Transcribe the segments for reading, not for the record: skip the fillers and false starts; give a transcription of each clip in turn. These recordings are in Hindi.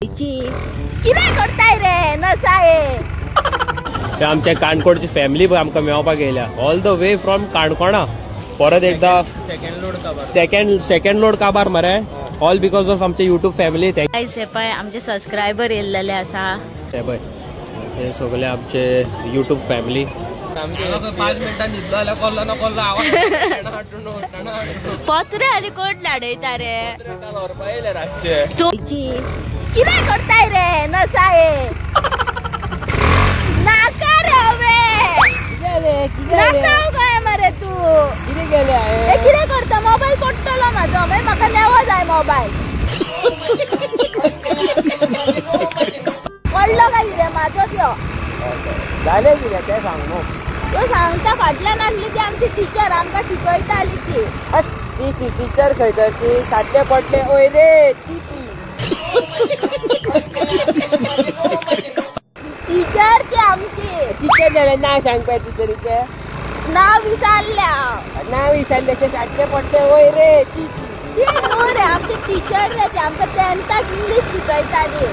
कितें करताय रे नसाये आमच्या काणकोणची फॅमिली आमकां मेळपाक येयल्या ऑल द वे फ्रॉम काणकोणा परत एकदा सेकंड लोड काबार मरे ऑल बिकॉज ऑफ आमचे युट्यूब फॅमिली पळय आमचे सबस्क्रायबर येयलेले आसा हे पळय हे सगळे आमचे युट्यूब फॅमिली 5 मिनिटां न्हिदलो जाल्यार कोल्ला ना कोल्ला आवाज पत्रे आनी कोट लाडयता रे कितें करताय रे नसाये नाका रे हवे नासाव काय मरे तू कितें करता मोबाईल पडटलो म्हाजो मागीर म्हाका नेवो जाय मोबाईल पडलो काय कितें म्हाजो त्यो जालें कितें तें सांग न्हू तो सांगता फाटल्यान आसली ती आमची टिचर आमकां शिकयताली ती टिचर खंय तर ती साडले पडले ओय रे टीचर ती आमची टिचर जाल्यार नांव सांग पळय टिचरीचें नाव विचारल्या ते साडले पडले ओय रे ती न्हू रे आमची टीचर रे ती आमकां 10th इंग्लीश शिकयताली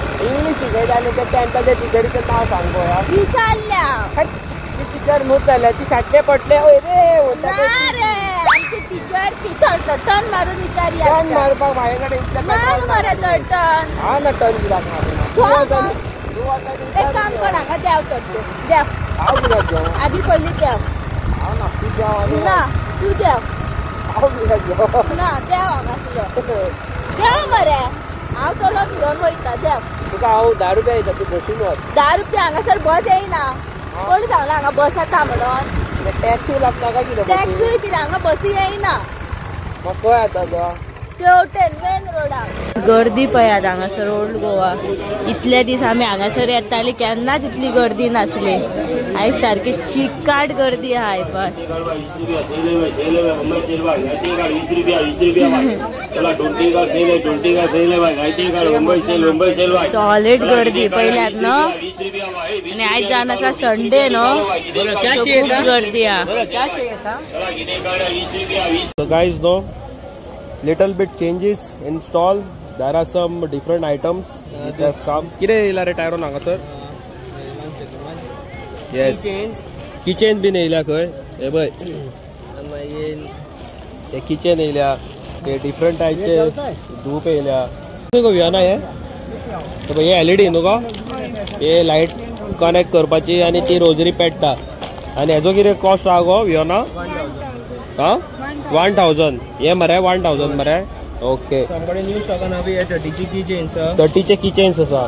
ते 10th टिचरीचें नाव सांग पळय विचारल्या टीचर न्हू जाल्यार ती साडले पडले ओय रे ना रे आमची टीचर ती चलता टर्न मारून विचारया टर्न मारपाक माझे कडेन मार मरे टर्न हा ना टर्न कित्याक एक काम कर हांगा देव करतो देव हांव कित्याक देव आधी पयली देव हांव ना तूं देव ना तू देव हांव कित्याक देव ना देव हांगा तुजो देव मरे हांव चलोन घेवन वयता देव तुका हांव 10 रुपया दिता तूं बसीन वच 10 रुपया हांगासर बस येयना कोण सांगला हांगा बस येता म्हणून टॅक्सी लागता काय कितें टॅक्सूय कितें हांगा बसी येयना मग खंय आता तो तेवटेन मेन रोडाक गर्दी पळयात हांगासर ओल्ड गोवा इतले दीस आमी हांगासर येताली केन्ना तितली गर्दी नासली आयज सारकी चिकाट गर्दी आहा पळय सॉलिड गर्दी पयल्यात न्हू आनी आयज जावन आसा संडे न्हू खूब गर्दी आहा So guys, no little bit changes in stall. There are some different items which have come. Kire ila re tyron anga sir? Yes. Keychain bhi nahi ila koi. ए भाई ये किचन येयल्या ये डिफरंट टाइपचे धूप येयल्या तुका वियाना हे तो भाई ये एलईडी न्हू गो ये लाइट कनेक्ट करपाची आनी ती रोजरी पेट्टा आनी हेजो कितें कॉस्ट आहा गो वियाना हां 1000 ये मरे 1000 मरे ओके न्यू स्टॉकान आहा 30ची कीचेन्स 30चे कीचेन्स आसा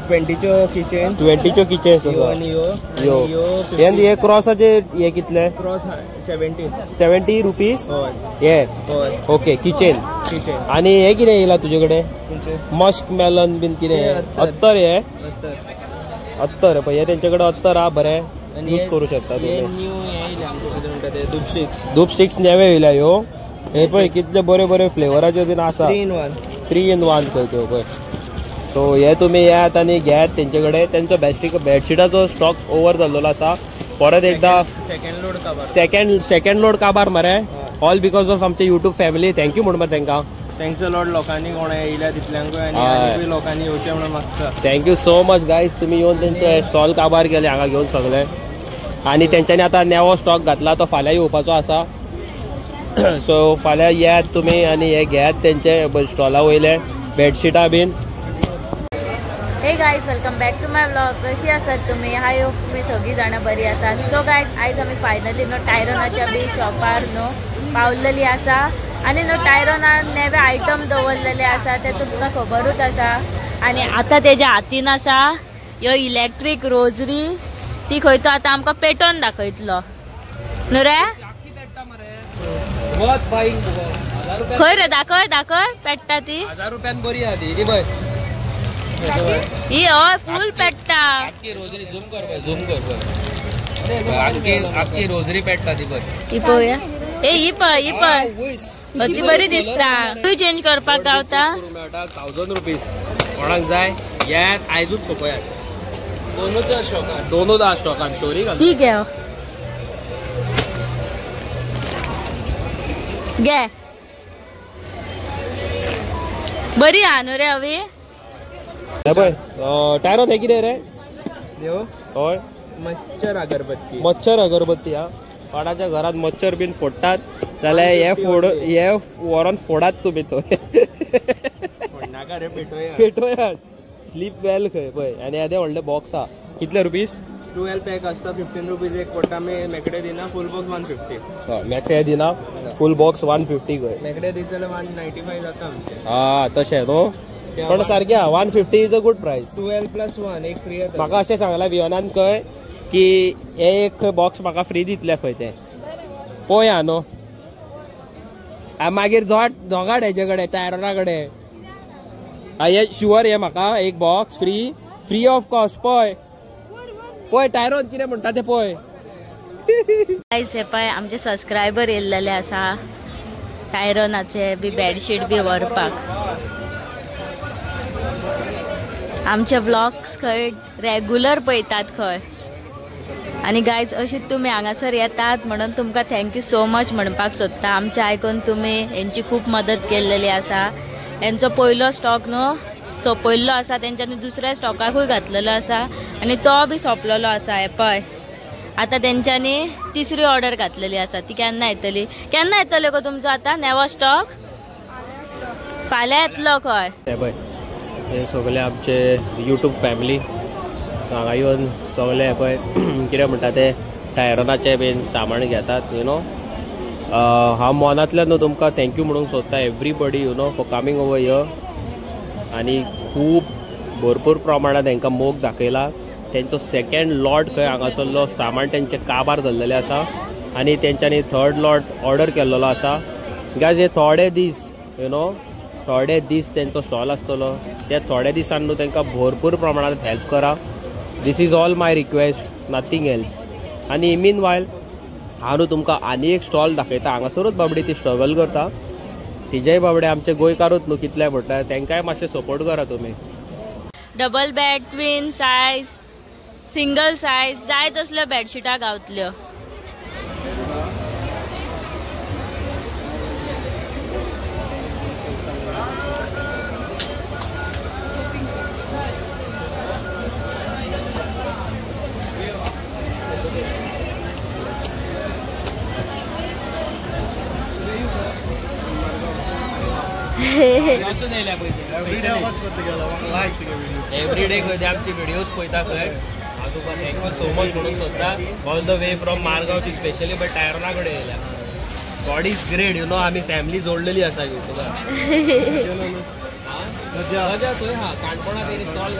20च्यो कीचेन्स 20च्यो कीचेन्स आसा यो एंड ये क्रॉसाचे ये कितले क्रॉस 70 रुपीस ये ओके कीचेन आणि हे कितें येयला तुजे कडेन मस्क मेलन बीन कितें अत्तर हे अत्तर पळय हे तेंचे कडेन अत्तर आहा बरें यूज करू शकता धूप स्टिक्स नेवे येयल्या ह्यो हे पळय कितले बरे बरे फ्लेवराचे बीन आसा 3 in 1 खंय त्यो पळय सो हे तुमी येयात आनी घेयात तेंचे कडेन तेंचो बेडशिटाचो स्टॉक ओवर जाल्लो आसा परत एकदा सेकंड लोड काबार मरे ऑल बिकॉज ऑफ आमचे युट्यूब फॅमिली थँक्यू म्हणून मरे तांकां थँक्स अ लॉट लोकांनी कोण येयल्या तितल्यांकूय आनी लोकांनी येवचें म्हणून मागता थँक्यू सो मच गायज तुमी येवन तेंचे स्टॉल काबार केले हांगा घेवन सगळे आनी तेंच्यांनी आतां नेवो स्टॉक घातला तो फाल्यां येवपाचो आसा सो फाल्यां येयात तुमी आनी हे घेयात तेंचे स्टॉला वयले बेडशिटां बीन hey guys welcome back to my vlog कशी आसात तुम्ही हाय होप तुम्ही सगळी जाणां बरी आसात सो गायज आयज आमी फायनली न्हू टायरोनाच्या बी शॉपार न्हू पावलेली आसा आनी न्हू टायरोनान नेवे आयटम दवरलेले आसा ते तुमकां खबरूच आसा आनी आतां तेज्या हातीन आसा ह्यो इलेक्ट्रीक रोजरी ती खंय तो आतां आमकां पेटोवन दाखयतलो न्हू रे खंय रे दाखय पेट्टा ती 1000 रुपयान बरी आहा ती पळय ही हय फुल पेट्टा आख्खी रोजरी झूम कर आख्खी रोजरी पेट्टा ती पळय ही पळोवया ए ही पळय ती बरी दिसता तू चेंज करपाक गावता 1000 रुपीस कोणाक जाय यात आयजूच पळयात दोनों स्टॉकान स्टोरी घाल ती घे बरी आहा न्हू रे हवी पळय टायरॉन हे कितें रे देव हय मच्छर अगरबत्ती मच्छर अगरबत्ती हा कोणाच्या घरात मच्छर बीन फोडटात जाल्यार हे व्हरून फोडात तुमी तो नाका रे पेटोया पेटोयात स्लीप वेल खंय पळय आनी येदे व्हडले बॉक्स हा कितले रुपीस 12 पॅक आसता 15 रुपीज एक पडटा मेकडे दिना फुल बॉक्स 150 मेकळे दिना फूल बॉक्स 150 खंय मेकडे दित जाल्यार 195 जाता आमचे हा तशें न्हू पण सारकें 150 इज अ गुड प्राइस 12+1 एक फ्री येता म्हाका अशें सांगलां वियोनान खंय की हे एक बॉक्स म्हाका फ्री दितले खंय ते पळोवया न्हू मागीर जोगाड हेजे कडेन टायरोना कडेन हे शुअर हे म्हाका एक बॉक्स फ्री ऑफ कॉस्ट पळय टायरोन कितें म्हणटा ते पळय गाइस हे पळय आमचे सबस्क्रायबर येयल्लेले आसा टायरोनाचे बी बेडशीट बी व्हरपाक आमचे व्लॉग्स खंय रेगुलर पळयतात खंय आणि गाइज अशीच तुम्ही हांगासर येतात म्हणून तुमकां थँक्यू सो मच म्हणपाक सोदता आमचे आयकून तुम्ही यांची खूप मदत केलेली आसा यांचो पयलो स्टॉक न्हू सोंपयल्लो आसा तेंच्यांनी दुसऱ्या स्टॉकाकूय घातलेलो आसा आणि तो बी सोंपलेलो आसा हे पळय आता तेंच्यांनी तिसरी ऑर्डर घातलेली आसा ती केन्ना येतली गो तुमचो आता नेवो स्टॉक फाल्यां येतलो खंय हे पळय हे सगळे आमचे यूट्यूब फॅमिली हांगा येवन सगळे पळय कितें म्हणटा ते टायरोनाचे बीन सामान घेतात यू नो हांव मनांतल्यान न्हू तुमकां थँक्यू म्हणूंक सोदता everybody you know for coming over here आनी खूब भरपूर प्रमाणात तांकां मोग दाखयला तेंचो सेकंड लॉट खंय हांगासरलो सामान तेंचे काबार जाल्लेले आसा आनी तेंच्यांनी थर्ड लॉट ऑर्डर केल्लो आसा बिकॉज हे थोडे दीस यू नो थोडे दीस तेंचो स्टॉल आसतलो त्या थोड्या दिसान न्हू तांकां भरपूर प्रमाणात हेल्प करा this is all my request nothing else आनी मीन वायल हांव न्हू तुमकां आनी एक स्टॉल दाखयता हांगासरूच बाबडी ती स्ट्रगल करता तिजेय बाबडे आमचे गोंयकारूच न्हू कितले म्हणटा तांकांय मातशें सपोर्ट करा तुमी double bed twin size single size जाय तसल्यो बेडशिटां गावतल्यो एवरीडे खंय आमची व्हिडिओज पळयता खंय हांव तुका थँक्यू सो मच म्हणूंक सोदता all the way from Margao ती स्पेशली बट टायरोना कडेन येयल्या God is great you know आमी फॅमिली जोडलेली आसा युट्यूबार मजा थंय हा काणकोणा तेणी स्टॉल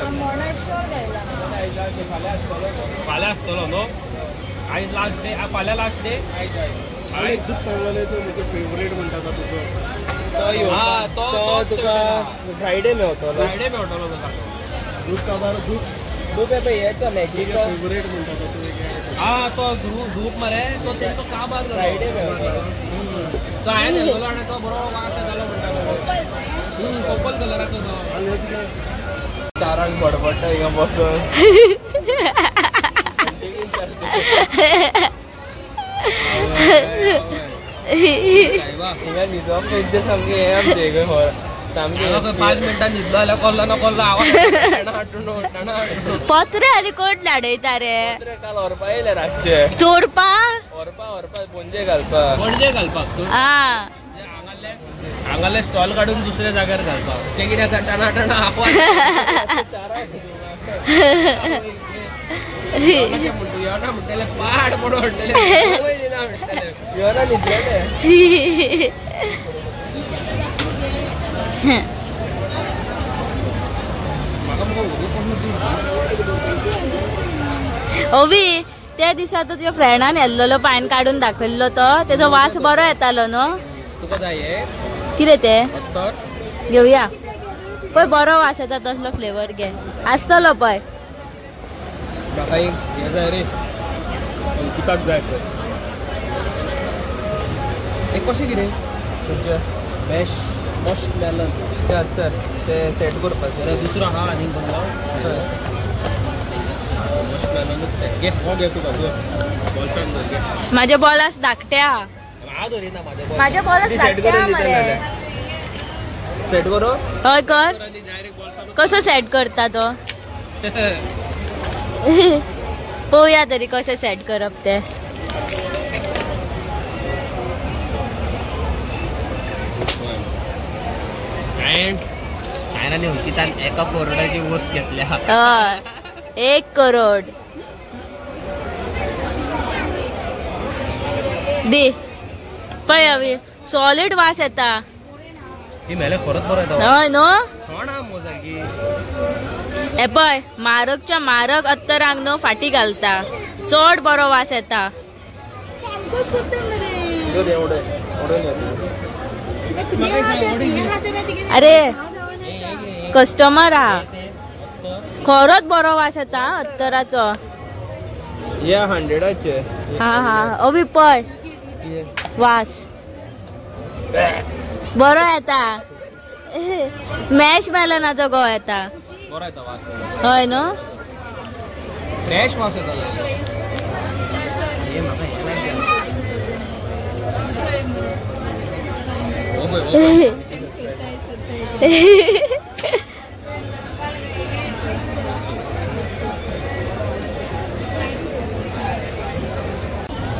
फाल्यां आसतलो न्हू आयज लास्ट डे फाल्यां लास्ट डे आयज दूध सांगलेले तो म्हजो फेवरेट म्हणटा तो तुका फ्रायडे मेळटलो दूध काबार दूध येता हेचा मॅगीचो फेवरेट म्हणटा तो हा तो धूप मरे तो तेंचो काबार फ्रायडे मेळटलो तो हांवें घेतलो आनी तो बरो वास येतालो म्हणटालो पर्पल कलराचो तो चारांक बडबडटा हिंगा बसून हिंगा न्हिदप म्हणजे सामकें हें आमचें खंय सामकें 5 मिनटां न्हिदलो जाल्यार कोल्ला ना कोल्ला आवाज पत्रे आनी कोट लाडयता रे काल व्हरपा येयले रातचे चोरपा व्हरपा पणजे घालपाक हांगाले स्टॉल काडून दुसऱ्या जाग्यार घालपाक ते कितें जाता टणा आवाज म्हणटा म्हणटले पाड पडून म्हणटले योना न्हिदलेले ओवी त्या दिसा तुज्या फ्रेंडान येल्लो पायन काडून दाखयल्लो तो तेजो वास बरो येतालो न्हू तुका जाय कितें ते घेवया पळय बरो वास येता तसलो फ्लेवर घे आसतलो पळय म्हाका एक हें जाय रे किताब जाय पळय एक कशें कितें तुमचें मस्ट मेलन ते आसता ते सेट करपाचें दुसरो हा आनी मस्ट मेलन घे हो घे तुका बॉल्सान घे माझे बॉलास धाकटे हा हांव धरिना माझे बॉलास सेट धाकटे हा करून दिता मरे सेट करो हय कर कसो सेट करता तो पळोवया तरी कशें सेट करप ते चायनाने अंकितान 1 करोडाची वस्त घेतल्या. हय 1 करोड दे पळय हवी सॉलिड वास येता. ही मेले खरंच बरं येतं. हय न्हू ना मोजाकी हे पळय म्हारगच्या म्हारग अत्तरांक न्हू फाटी घालता चड बरो वास येता. अरे कस्टमर हा खरोच बरो वास येता अत्तराचो. या 100चे हा हा अवी पळय वास बरो येता. मॅश मेलनाचो गो येता. बरं येतं वास. हय न्हू फ्रेश वास येता. हे म्हाका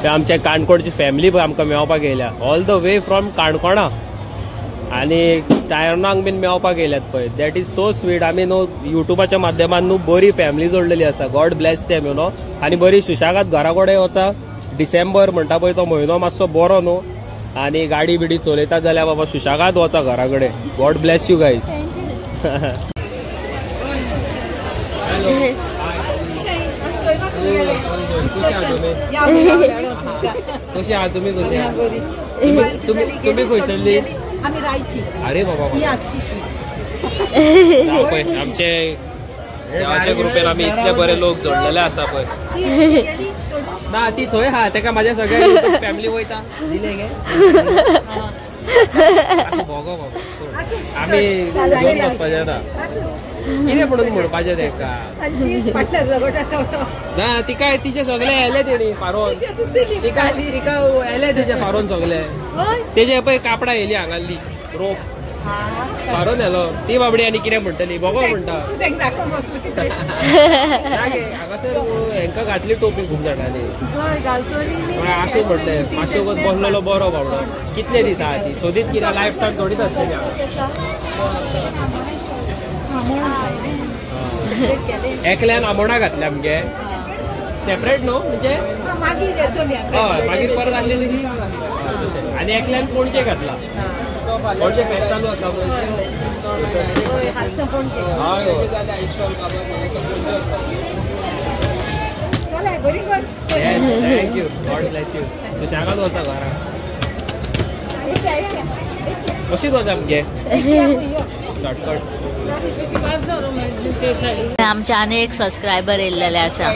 आमच्या काणकोणची फॅमिली आमकां मेळपाक येयल्या ऑल द वे फ्रॉम काणकोणा आणि टायरनांक बीन मेळपाक येयल्यात पळय. That is so sweet. आमी न्हू युट्यूबाच्या माध्यमान न्हू बरी फॅमिली जोडलेली आसा. God bless them you know. आनी बरी सुशागाद घरा कडेन वचा. डिसेंबर म्हणटा पळय तो म्हयनो मातसो बरो न्हू आणि गाडी बिडी चलयता जाल्यार बाबा सुशागाद वचा घरा कडेन. God bless you guys. कशी आहात तुम्ही? कशी आहात तुम्ही खंयसरली? आम्ही रायची. अरे बाबा ही अक्षीची. आमचे देवाच्या ग्रुपेन आम्ही इतले बरे लोक जोडलेले आसा पळय. ना ती थंय हा तेका माझ्या सगळ्या फॅमिली वयता दिले गे आम्ही घेवन वचपाचें ना कितें म्हणपाचें तेका ना तिका तिचे सगळे येले तेणी फारोन तिका येले तेजे फारोन सगळे तेजे पळय कापडां येयली हांगाली रोप फारोन येलो ती बाबडी आनी कितें म्हणटली बगो म्हणटा हांगासर हेंका घातली टोपी खूब जाणांनी आसूं म्हटलें मातशें वगत बसलेलो बरो बाबडो कितले दीस आहा ती सोदीत कित्याक लायफ टायम थोडीच आसतली एकल्यान आमोणा घातल्या आमगे सेपरेट न्हू म्हणजे हय मागीर परत आसली ती आनी एकल्यान पणजे घातला पणजे फेस्त चालू आसा थँक्यू गॉड ब्लेस यू सुशागाद वचा घरा कशीच वचा आमगे शॉर्टकट आमचे आनी एक सबस्क्रायबर येयलेले आसा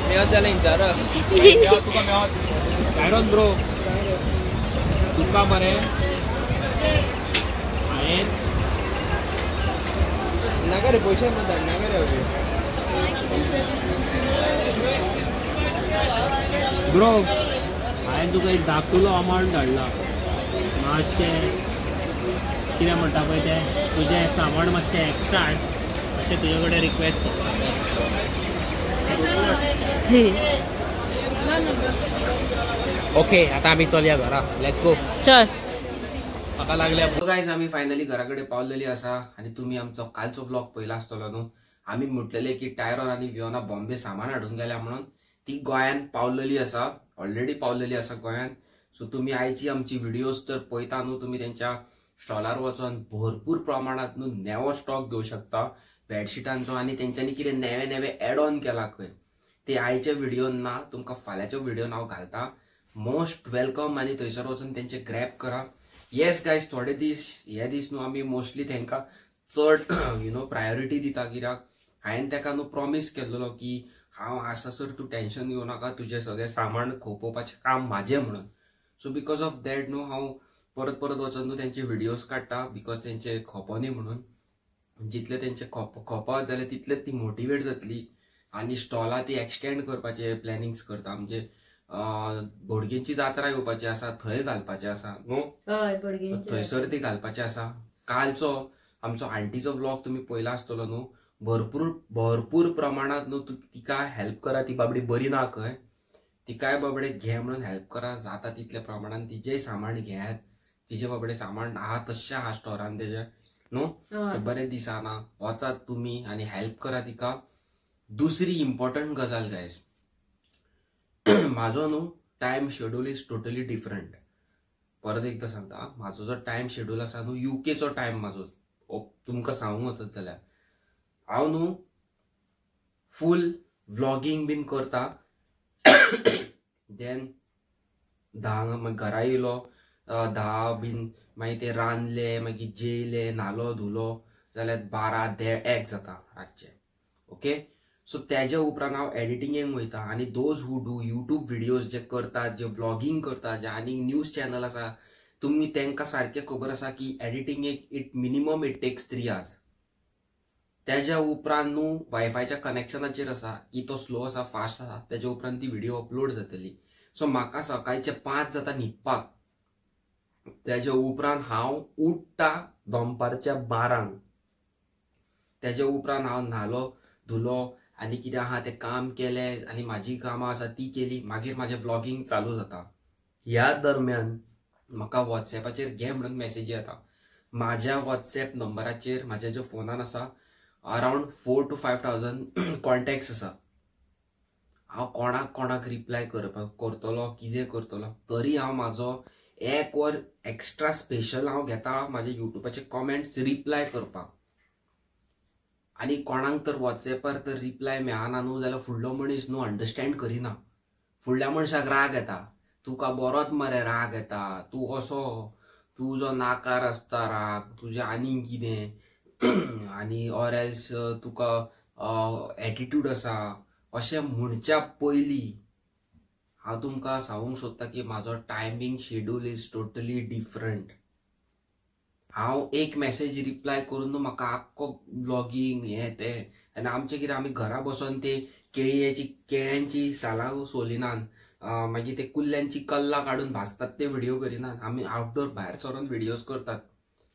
मेळत जाल्यार विचार तुका मेळत आयरन ब्रो तुका मरे हांवें नाका रे पयशे नाका रे ब्रो हांवें तुका एक धाकटुलो अमावंट धाडला मातशें कितें म्हणटा पळय तें तुजें सामान मातशें एक्स्ट्रा हाड अशें तुजे कडेन रिक्वेस्ट करता ओके आता आम्ही चलया घरा लेट्स गो चल म्हाका लागल्या गायज आम्ही फायनली घरा कडेन पावलेली आसा आनी तुमी आमचो कालचो ब्लॉग पयला आसतलो न्हू आमी म्हटलेले की टायरन आनी वियोना बॉम्बे सामान हाडून गेल्या म्हणून ती गोंयान पावलेली आसा ऑलरेडी पावलेली आसा गोंयान सो तुमी आयची आमची व्हिडिओज तर पळयता न्हू तुमी तेंच्या स्टॉलार वचून भरपूर प्रमाणात न्हू नेवो स्टॉक घेवं शकता बेडशिटांचो आनी तेंच्यांनी कितें नेवे नेवे एड ऑन केला खंय ते आयच्या व्हिडिओन ना तुमकां फाल्यांच्या व्हिडिओन हांव घालता मोस्ट वेलकम आनी थंयसर वचून तेंचे ग्रॅब करा येस गायज थोडे दीस हे दीस न्हू आमी मोस्टली तेंकां चड यू नो प्रायोरिटी दिता कित्याक हांवें तेका न्हू प्रॉमीस केल्लो की हांव आसा सर तूं टेन्शन घेवं नाका तुजें सगळें सामान खोपोवपाचें काम म्हाजें म्हणून सो बिकॉज ऑफ दॅट न्हू हांव परत परत वचून न्हू तेंचे व्हिडिओज काडटा बिकॉज तेंचे खोपोनी म्हणून जितले तेंचे खोपा जाल्यार तितलेच ती मोटिवेट जातली आनी स्टॉलां ती एक्सटेंड करपाचे प्लॅनिंग्स करता म्हणजे बोडगेंची जात्रा येवपाची आसा, थंय घालपाची आसा न्हू. हय बोडगेंची थंयसर ती घालपाची आसा. कालचो आमचो आंटीचो ब्लॉग तुम्ही पयला आसतलो न्हू. भरपूर प्रमाणात न्हू तिका हेल्प करा. ती बाबडी बरी ना खंय, तिकाय बाबडे घे म्हणून हेल्प करा. जाता तितल्या प्रमाणात तिचेय सामान घेयात. तिचे बाबडे सामान आहा तशें आहा स्टोरान तेजे न्हू. बरें दिसाना वचात तुम्ही आणि हेल्प करा तिका. दुसरी इम्पॉर्टंट गजाल गायज, माझो न्हू time schedule is totally different. परत एकदा सांगता, माझो जो टायम शेड्यूल आसा न्हू युकेचो टायम माझो तुमकां सांगूंक वचत जाल्यार हांव न्हू फूल व्लॉगिंग बीन करता. देन 10 घरा येयलो 10 बीन मागीर ते रांदले, मागीर जेयले, न्हालो धुलो जाल्यार 12 ते 1 जाता रातचे. ओके, सो त्याच्या उपरांत हांव एडिटिंगेक वयता. आणि those who do YouTube videos जे करतात, जे व्लॉगिंग करतात, जे आनी न्यूज चॅनल आसा, तुम्ही तांकां सारकें खबर आसा की एडिटिंगेक इट टेक्स 3 hours. त्याच्या उपरांत न्हू वायफायच्या कनेक्शनाचेर आसा की तो स्लो आसा फास्ट आसा, त्याच्या उपरांत ती व्हिडिओ अपलोड जातली. सो म्हाका सकाळचे 5 जाता न्हिदपाक. त्याच्या उपरांत हांव उठ्ठा दनपारच्या 12. त्याच्या उपरांत हांव न्हालो धुलो आनी कितें आहा तें काम केलें आनी म्हाजी कामां आसा ती केली. मागीर म्हाजें व्लॉगिंग चालू जाता. ह्या दरम्यान म्हाका व्हॉट्सॅपाचेर घे म्हणून मेसेजी येता. म्हाज्या व्हॉट्सॅप नंबराचेर म्हाज्या ज्या फोनान आसा अरावंड 4,000 to 5,000 कॉन्टॅक्ट्स आसा. हांव कोणाक रिप्लाय करतलो कितें करतलो तरी हांव म्हाजो 1 वर एक्स्ट्रा स्पेशल हांव घेता म्हाज्या युट्यूबाचे कॉमेंट्स रिप्लाय करपाक. आनी कोणाक तर व्हॉट्सॅपार तर रिप्लाय मेळना न्हू जाल्यार फुडलो मनीस न्हू अंडरस्टँड करिना. फुडल्या मनशाक राग येता, तुका बरोच मरे राग येता, तू असो, तुजो नाकार आसता राग, तुजें आनीक कितें आनी ऑर एल्स तुका एटिट्यूड आसा अशें म्हणच्या पयलीं हांव तुमकां सांगूंक सोदता की म्हाजो timing schedule is totally different. हांव एक मेसेज रिप्लाय करून म्हाका आख्खो व्लॉगिंग हें तें आनी आमचें कितें आमी घरा बसून ते केळ्यांची सालां सोलिनात, मागीर ते कुल्ल्यांची कल्लां काडून भाजतात ते व्हिडिओ करिनात. आमी आउटडोर भायर सरून व्हिडिओज करतात.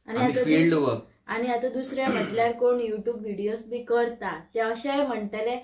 आमी फील्ड वर्क. आणि आता दुसरे म्हटल्यार कोण युट्यूब व्हिडिओज बी करता ते अशेंय म्हणटले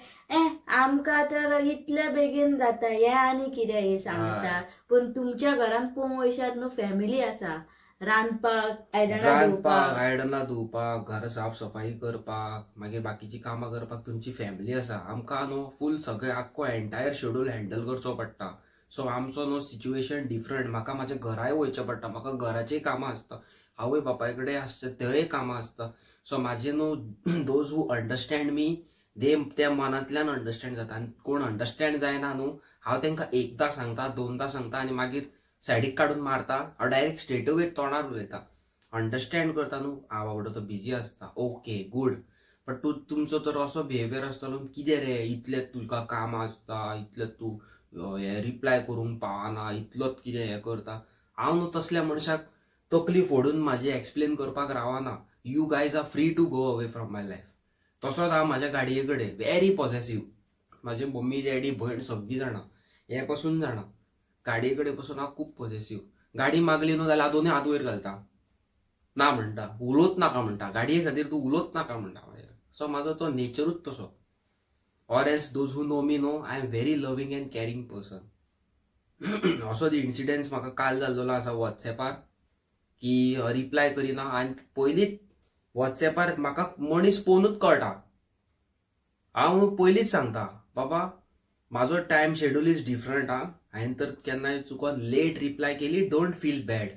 आमकां तर इतले बेगीन जाता हे आनी कितें हे सांगता. पण तुमच्या घरान पळोवंक वयशात न्हू फॅमिली आसा, रांदपाक आयदनां धुवपाक, घर साफ सफाई करपाक, मागीर बाकीची कामां करपाक तुमची फॅमिली आसा. आमकां न्हू फूल सगळें आख्खो एंटायर शेड्यूल हँडल करचो पडटा. सो आमचो न्हू सिच्युएशन डिफरंट. म्हाका म्हाज्या घराय वयचें पडटा, म्हाका घराचीय कामां आसता, आवय बापाय कडेन आसता तेय कामां आसता. सो म्हाजे न्हू दोज हू अंडरस्टँड मी त्या मनांतल्यान अंडरस्टँड जाता. आनी कोण अंडरस्टँड जायना न्हू हांव तांकां एकदां सांगता 2दां सांगता आनी मागीर सायडीक काडून मारता. हांव डायरेक्ट स्ट्रेट अवे तोंडार उलयता. अंडरस्टँड करता न्हू हांव बाबडो तो बिजी आसता, ओके गूड. बट तुमचो तर असो बिहेवियर आसतलो कितें रे इतलें तुका काम आसता, इतलें तूं हे रिप्लाय करूंक पावना, इतलोच कितें हें करता. हांव न्हू तसल्या मनशाक तकली फोडून म्हाजी एक्सप्लेन करपाक रावना. You guys are free to go away from my life. तसोच हांव म्हाज्या गाडये कडेन व्हेरी पॉसेसिव्ह. म्हाजे मम्मी डॅडी भयण सगळीं जाणां हे पासून जाणां गाडये कडेन पासून हांव खूब पॉसेसिव्ह. गाडी मागली न्हू जाल्यार हांव दोनूय हात वयर घालता, ना म्हणटा, उलोवच नाका म्हणटा, गाडये खातीर तूं उलोवच नाका म्हणटा. सो म्हाजो तो नेचरूच तसो. Or else those who no me know I am very loving and carrying person. असोच इन्सिडन्स म्हाका काल जाल्लो आसा व्हॉट्सॅपार की रिप्लाय करिना आनी पयलींच व्हॉट्सॅपार म्हाका मनीस पळोवनूच कळटा. हांव पयलींच सांगता बाबा म्हाजो टायम शेड्यूल इज डिफरंट. हांवें तर केन्नाय चुकोन लेट रिप्लाय केली, डोंट फील बॅड.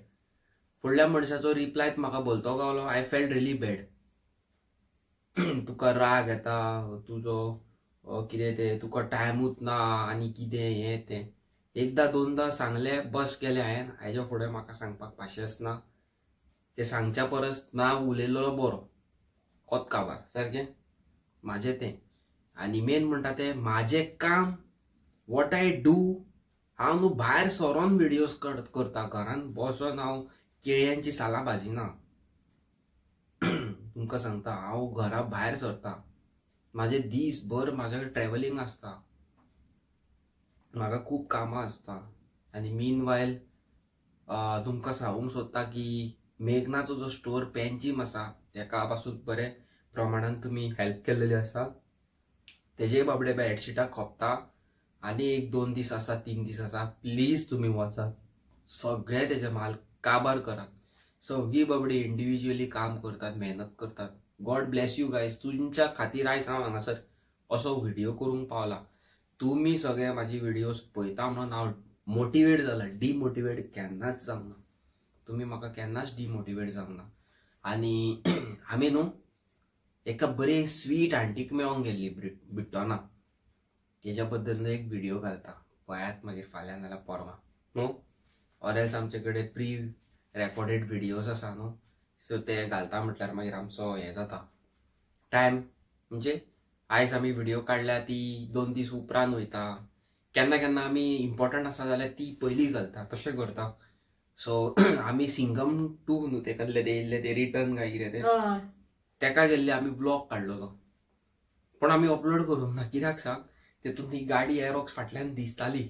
फुडल्या मनशाचो रिप्लाय म्हाका बोलतो गावलो, आय फेल्ट रिली बॅड. तुका राग येता, तुजो कितें तें तुका टायमूच ना आनी कितें हें तें. एकदां 2दां सांगलें बस केलें हांवें. हाज्या फुडें म्हाका सांगपाक पाशियेंस ना. ते सांगच्या परस ना उलयल्लो बरो, कोत काबार सारकें म्हाजें तें. आनी मेन म्हणटा तें म्हाजें काम, वॉट आय डू. हांव न्हू भायर सरोन व्हिडिओज करता, घरान बसोन हांव केळ्यांची सालां भाजिना. तुमकां सांगता हांव घरा भायर सरता, म्हाजें दीसभर म्हाजे ट्रॅव्हलिंग आसता. म्हाका खूब कामां आसता आनी मीन वायल तुमकां सांगूंक सोदता की मेघनाचो जो स्टोर पेनजीम आसा तेका पासून बरे प्रमाणान तुमी हेल्प केल्लेली आसा. तेजे बाबडे बेडशिटां खोपता आनी 1-2 दीस आसा 3 दीस आसा प्लीज तुमी वचात. सगळे तेजे माल काबार करात. सगळी बाबडी इंडिव्हिज्युअली काम करतात, मेहनत करतात. God bless you guys. तुमच्या खातीर आयज हांव हांगासर असो व्हिडिओ करूंक पावला. तुम्ही सगळे माझी व्हिडिओज पळयता म्हणून हांव मोटिवेट जाला. डिमोटिवेट केन्नाच जावंक ना. तुम्ही म्हाका केन्नाच डिमोटिवेट जावंक ना. आनी आमी न्हू एका बरे स्वीट आंटीक मेळोंक गेल्ली बिट्टोना. तेज्या बद्दल एक व्हिडिओ घालता पळयात मागीर फाल्यां नाल्यार परवां न्हू. ऑरेल्स आमचे कडेन प्री रेकॉर्डेड व्हिडिओज आसा न्हू, सो ते घालता म्हटल्यार मागीर आमचो हें जाता टायम. म्हणजे आयज आमी व्हिडिओ काडल्या ती 2 दीस उपरांत वयता. केन्ना केन्ना आमी इम्पॉर्टंट आसा जाल्यार ती पयली घालता, तशें करता. सो आमी सिंगम 2 न्हू ते कसले ते येयल्ले ते रिटर्न काय कितें ते तेका गेल्ले आमी ब्लॉग काडलेलो पण आमी अपलोड करूंक ना. कित्याक सांग, तेतून ती गाडी एरोक्स फाटल्यान दिसताली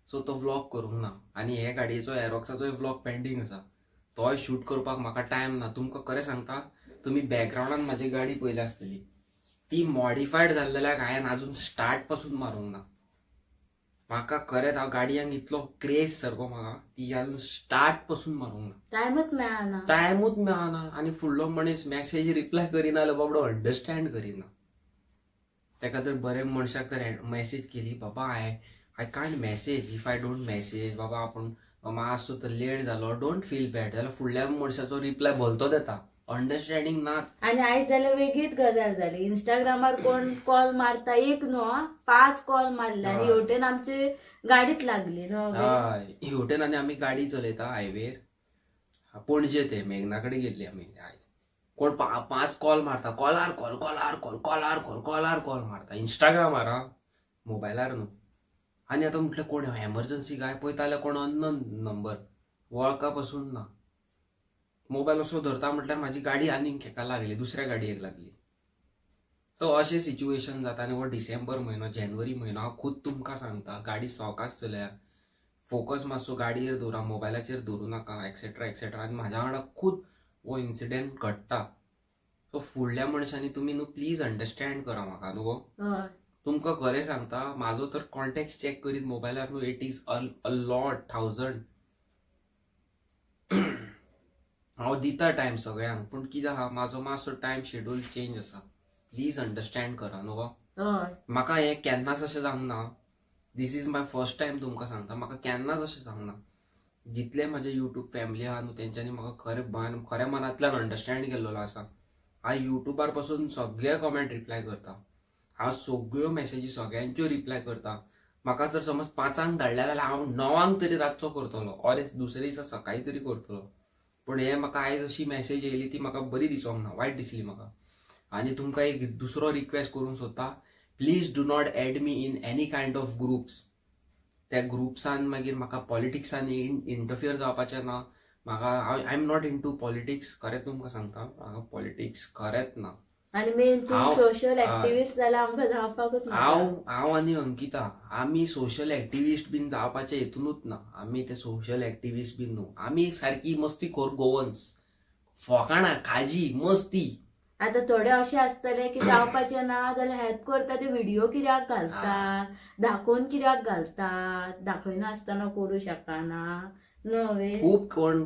सो तो व्लॉग करूंक ना. आनी हे गाडयेचो एरोक्साचो व्लॉग पेंडींग आसा, तोय शूट करपाक म्हाका टायम ना. तुमकां खरें सांगता, तुमी बॅकग्रावंडान म्हाजी गाडी पयली आसतली, ती मॉडिफायड जाल्ल्याक हांवें आजून स्टार्ट पासून मारूंक ना. म्हाका खरेंच हांव गाडयांक इतलो क्रेज सारको म्हाका, ती आजून स्टार्ट पासून मारूंक ना. टायमूच मेळना. आनी फुडलो मनीस मॅसेज रिप्लाय करिना जाल्यार बाबडो अंडरस्टँड करिना. तेका जर बरे मनशाक तर मॅसेज केली, बाबा I can't message if I don't message, बाबा आपूण मातसो तर लेट जालो, डोंट फील बॅड, जाल्यार फुडल्या मनशाचो रिप्लाय भलतो देता. अंडरस्टँडिंग ना. आणि आयज जाल्यार वेगळीच गजाल जाली. इंस्टाग्रामार कोण कॉल मारता, एक न्हू 5 कॉल मारले आनी हेवटेन आमची गाडीच लागली न्हू. हय, हेवटेन आनी आमी गाडी चलयता हायवेर. पणजे ते मेघना कडेन गेल्ली आमी आयज. कोण 5 कॉल मारता, collar call collar call collar call collar call मारता इंस्टाग्रामार, मोबायलार न्हू. आनी आतां म्हटलें कोण एमर्जन्सी काय पळयता जाल्यार कोण अननोन नंबर, वळखा पासून ना. मोबायल असो धरता म्हटल्यार म्हाजी गाडी आनीक हेका लागली, दुसऱ्या गाडयेक लागली. सो अशें सिच्युएशन जाता. आनी हो डिसेंबर म्हयनो, जानेवारी म्हयनो, हांव खूद तुमकां सांगता गाडी सवकास चलया, फोकस मातसो गाडयेर दवरा, मोबायलाचेर दवरूं नाका, एक्सेट्रा एक्सेट्रा. आनी म्हाज्या वांगडा खूद हो इन्सिडेंट घडटा. सो फुडल्या मनशांनी तुमी न्हू प्लीज अंडरस्टँड करा म्हाका न्हू. तुमकां खरें सांगता, म्हाजो तर कॉन्टॅक्ट चॅक करीत मोबायलार न्हू, इट इज अ लॉट 1000. हांव दिता टायम सगळ्यांक, पूण कितें आहा म्हाजो मातसो टायम शेड्यूल चेंज आसा. प्लीज अंडरस्टँड करा न्हू. म्हाका हें केन्नाच अशें जावंक ना. This is my first time तुमकां सांगता. म्हाका केन्नाच अशें जावंक ना. जितले म्हाजे युट्यूब फॅमिली आहा न्हू, तेंच्यांनी म्हाका खऱ्या मनांतल्यान अंडरस्टँड केल्लो आसा. हांव युट्यूबार पासून सगळे कमेंट रिप्लाय करता. हांव सगळ्यो मेसेजी सगळ्यांच्यो रिप्लाय करता. म्हाका जर समज 5 धाडल्या जाल्यार हांव 9 तरी रातचो करतलो, ऑर दुसरे दिसा सकाळी तरी करतलो. पण हे म्हाका आयज अशी मेसेज येयली ती म्हाका बरी दिसोंक ना, वायट दिसली म्हाका. आनी तुमकां एक दुसरो रिक्वेस्ट करूंक सोदता, please do not add me in any kind of groups. त्या ग्रुप्सान मागीर म्हाका पॉलिटिक्सान इंटरफियर जावपाचें ना. म्हाका I am not into politics. खरें तुमकां सांगता, म्हाका पॉलिटिक्स खरेंच ना. आणि मेन तू सोशल ऍक्टिव्हिस्ट जाल्यार आमकां जावपाकूच ना. हांव आनी अंकिता आमी सोशल ऍक्टिव्हिस्ट बीन जावपाचे हेतूनूच ना. आमी ते सोशल ऍक्टिव्हिस्ट बीन न्हू, आमी सारकी मस्तीखोर गोवन्स, फोकाणां खाजी मस्ती. आता थोडे अशें आसतले की जावपाचें ना जाल्यार हेल्प करता ते व्हिडिओ कित्याक घालतात, दाखोवन कित्याक घालतात, दाखयना आसतना करूं शकना न्हू. खूब कोण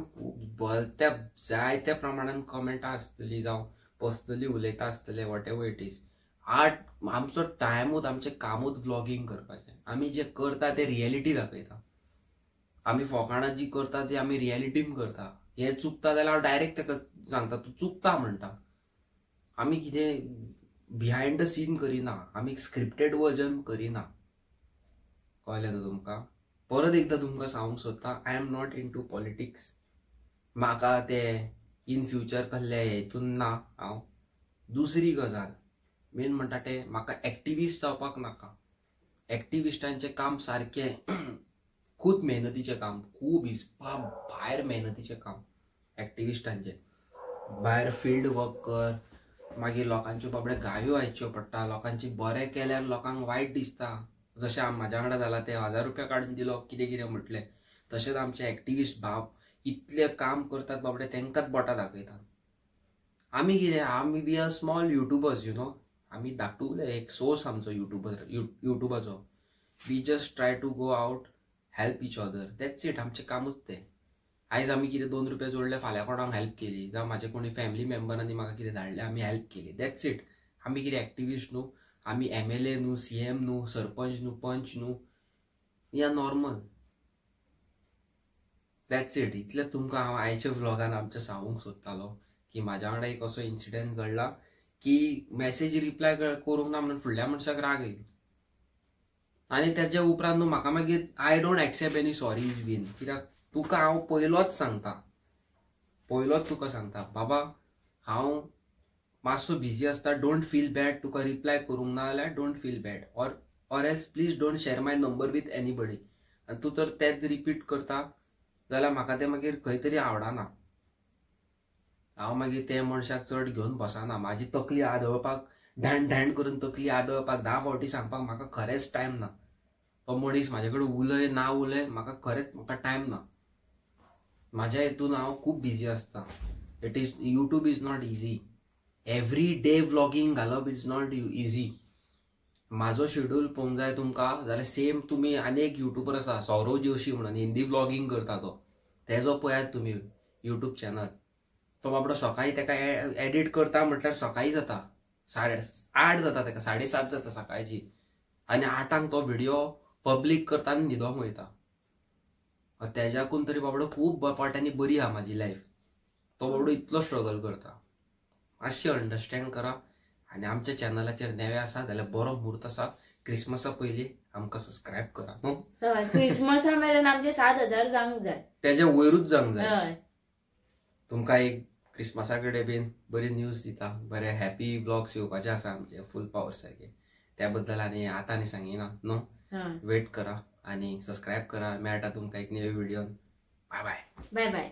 भलत्या जायत्या प्रमाणान कमेंटां आसतली, जावं पर्सनली उलयता आसतले, वॉट एवर इट इज. आमचो टायमूच, आमचें कामूच व्लॉगिंग करपाचें. आमी जे करता ते रियलिटी दाखयता. आमी फोकाणां जी करता ती आमी रियलिटीन करता. हे चुकता जाल्यार हांव डायरेक्ट ताका सांगता तूं चुकता म्हणटा. आमी कितें बिहायंड द सीन करिना, आमी स्क्रिप्टेड वर्जन करिना. कळ्ळें न्हू तुमकां. परत एकदां तुमकां सांगूंक सोदता, I am not into politics. म्हाका ते इन फ्युचर कसले हेतून ना. हांव दुसरी गजाल मेन म्हणटा ते, म्हाका एक्टिव्हिस्ट जावपाक नाका. एक्टिव्हिस्टांचें काम सारकें खूब मेहनतीचें काम, खूब हिसपा भायर मेहनतीचें काम एक्टिव्हिस्टांचें. भायर फिल्ड वर्क कर, मागीर लोकांच्यो बाबडे गायो आयच्यो पडटा, लोकांची बरें केल्यार लोकांक वायट दिसता. जशें म्हाज्या वांगडा जाला ते 1000 रुपया काडून दिलो कितें कितें म्हटलें, तशेंच आमचे एक्टिविस्ट भाव इतले काम करतात बाबडे तेंकाच बोटां दाखयतात. आमी कितें, आमी be are small YouTubers you know, आमी धाकटुले एक सोर्स आमचो युट्यूबाचो. We just try to go out, help each other, that's it. आमचें कामूच तें. आयज आमी कितें 2 रुपया जोडले, फाल्यां कोणाक हेल्प केली, जावं म्हाजे कोणी फॅमिली मेंबरांनी म्हाका कितें धाडलें आमी हेल्प केली, दॅट्स इट. आमी कितें एक्टिविस्ट न्हू, आमी MLA न्हू, CM न्हू, सरपंच न्हू, पंच न्हू, we are normal, that's it. इतलें तुमकां हांव आयच्या व्लॉगान आमच्या सांगूंक सोदतालो की म्हाज्या वांगडा एक असो इन्सिडेंट घडला की मॅसेज रिप्लाय करूंक ना म्हणून फुडल्या मनशाक राग येयलो. आनी तेच्या उपरांत न्हू म्हाका मागीर I don't accept any sorries been. कित्याक तुका हांव पयलोच तुका सांगता बाबा, हांव मातसो बिजी आसता, डोंट फील बॅड. तुका रिप्लाय करूंक ना जाल्यार don't feel bad, or else please don't share my number with anybody. आनी तूं तर तेच रिपीट करता जाल्यार म्हाका तें मागीर खंय तरी आवडना. हांव मागीर ते मनशाक चड घेवन बसना. म्हाजी तकली आदळपाक, ढाण करून तकली आदळपाक 10 फावटी सांगपाक म्हाका खरेंच टायम ना. तो मनीस म्हाजे कडेन उलय ना उलय, म्हाका टायम ना. म्हाज्या हितून हांव खूब बिजी आसता. YouTube is not easy. Every day vlogging घालप इज नॉट इजी. म्हाजो शेड्यूल पळोवंक जाय तुमकां जाल्यार सेम तुमी आनी एक युट्यूबर आसा सौरव जोशी म्हणून, हिंदी व्लॉगिंग करता तो, तेजो पळयात तुमी युट्यूब चॅनल. तो बाबडो सकाळी तेका एडिट करता म्हटल्यार सकाळी जाता, 8:30 जाता तेका, 7:30 जाता सकाळची, आनी 8 तो व्हिडिओ पब्लीक करता आनी न्हिदोंक वयता. तेज्याकून तरी बाबडो खूब पार्ट्यांनी बरी आहा म्हाजी लायफ. तो बाबडो इतलो स्ट्रगल करता. मातशें अंडरस्टँड करा. आनी आमच्या चॅनलाचेर नवे आसा जाल्यार बरो मुहूर्त आसा, क्रिसमसा पयलीं आमकां सबस्क्रायब करा. क्रिसमसा मेरेन आमचे 7,000 जावंक जाय, तेज्या वयरूच जावंक जाय. तुमकां एक क्रिसमसा कडेन बीन बरी न्यूज दिता, बरे हॅपी ब्लॉग्स येवपाचे आसा आमचे फूल पावर सारखे. त्या बद्दल आनी आतां आनी सांगिना न्हू. वेट करा आनी सबस्क्रायब करा. मेळटा तुमकां एक नवे व्हिडिओन. Bye bye. Bye bye.